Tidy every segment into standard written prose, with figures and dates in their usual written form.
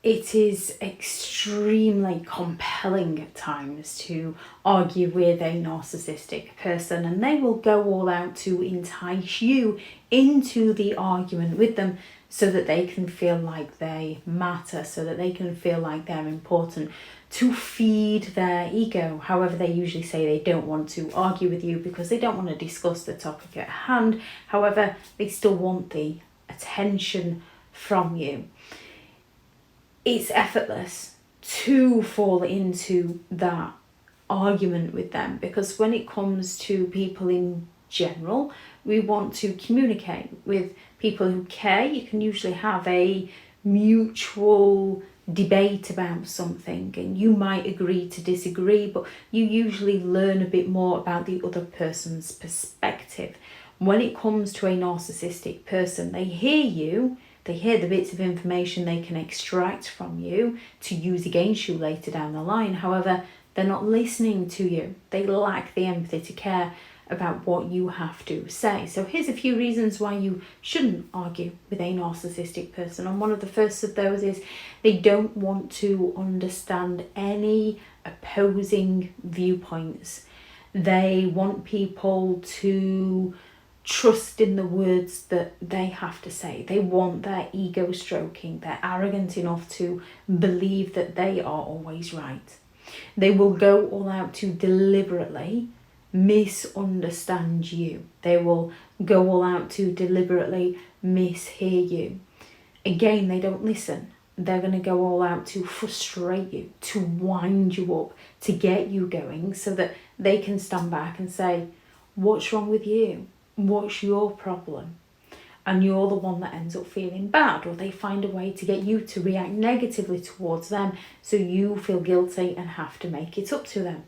it is extremely compelling at times to argue with a narcissistic person, and they will go all out to entice you into the argument with them so that they can feel like they matter, so that they can feel like they're important, to feed their ego. However, they usually say they don't want to argue with you because they don't want to discuss the topic at hand. However, they still want the attention from you. It's effortless to fall into that argument with them, because when it comes to people in general, we want to communicate with people who care. You can usually have a mutual debate about something, and you might agree to disagree, but you usually learn a bit more about the other person's perspective. When it comes to a narcissistic person, they hear you. They hear the bits of information they can extract from you to use against you later down the line. However, they're not listening to you. They lack the empathy to care about what you have to say. So here's a few reasons why you shouldn't argue with a narcissistic person. And one of the first of those is they don't want to understand any opposing viewpoints. They want people to trust in the words that they have to say. They want their ego stroking. They're arrogant enough to believe that they are always right. They will go all out to deliberately misunderstand you. They will go all out to deliberately mishear you. Again, they don't listen. They're going to go all out to frustrate you, to wind you up, to get you going so that they can stand back and say, what's wrong with you? What's your problem? And you're the one that ends up feeling bad, or they find a way to get you to react negatively towards them so you feel guilty and have to make it up to them.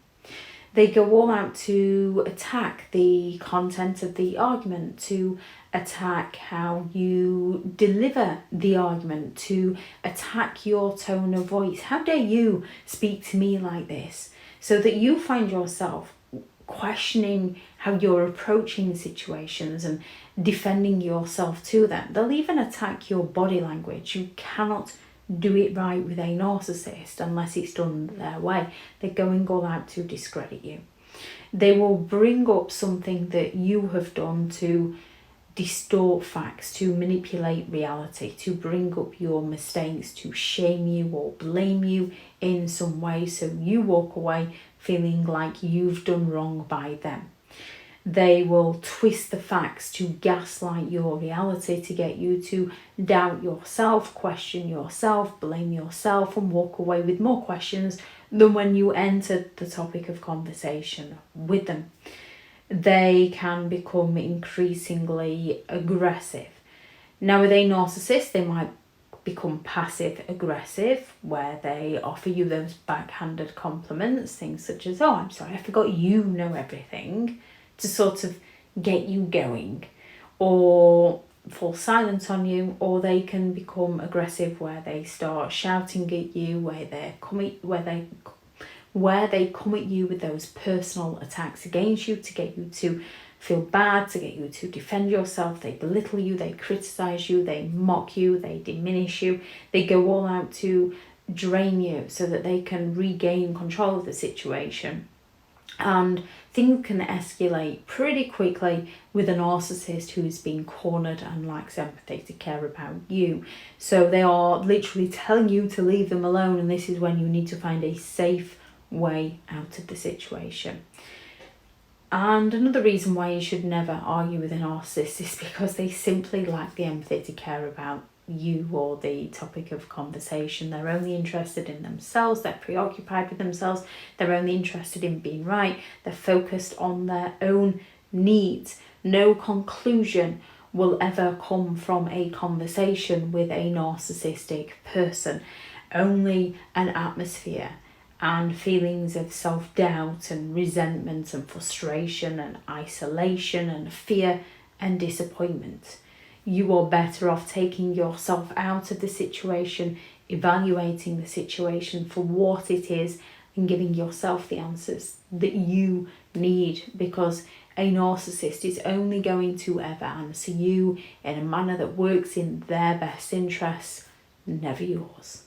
They go all out to attack the content of the argument, to attack how you deliver the argument, to attack your tone of voice. How dare you speak to me like this? So that you find yourself questioning how you're approaching situations and defending yourself to them. They'll even attack your body language. You cannot do it right with a narcissist unless it's done their way. They're going all out to discredit you. They will bring up something that you have done to distort facts, to manipulate reality, to bring up your mistakes, to shame you or blame you in some way so you walk away feeling like you've done wrong by them. They will twist the facts to gaslight your reality, to get you to doubt yourself, question yourself, blame yourself, and walk away with more questions than when you entered the topic of conversation with them. They can become increasingly aggressive. Now, with a narcissist, they might become passive aggressive, where they offer you those backhanded compliments, things such as, oh, I'm sorry, I forgot you know everything, to sort of get you going, or fall silent on you. Or they can become aggressive where they start shouting at you, where they come at you with those personal attacks against you to get you to feel bad, to get you to defend yourself. They belittle you, they criticize you, they mock you, they diminish you. They go all out to drain you so that they can regain control of the situation. And things can escalate pretty quickly with a narcissist who's been cornered and lacks empathy to care about you. So they are literally telling you to leave them alone, and this is when you need to find a safe way out of the situation. And another reason why you should never argue with a narcissist is because they simply lack the empathy to care about you or the topic of conversation. They're only interested in themselves. They're preoccupied with themselves. They're only interested in being right. They're focused on their own needs. No conclusion will ever come from a conversation with a narcissistic person. Only an atmosphere and feelings of self-doubt and resentment and frustration and isolation and fear and disappointment. You are better off taking yourself out of the situation, evaluating the situation for what it is, and giving yourself the answers that you need, because a narcissist is only going to ever answer you in a manner that works in their best interests, never yours.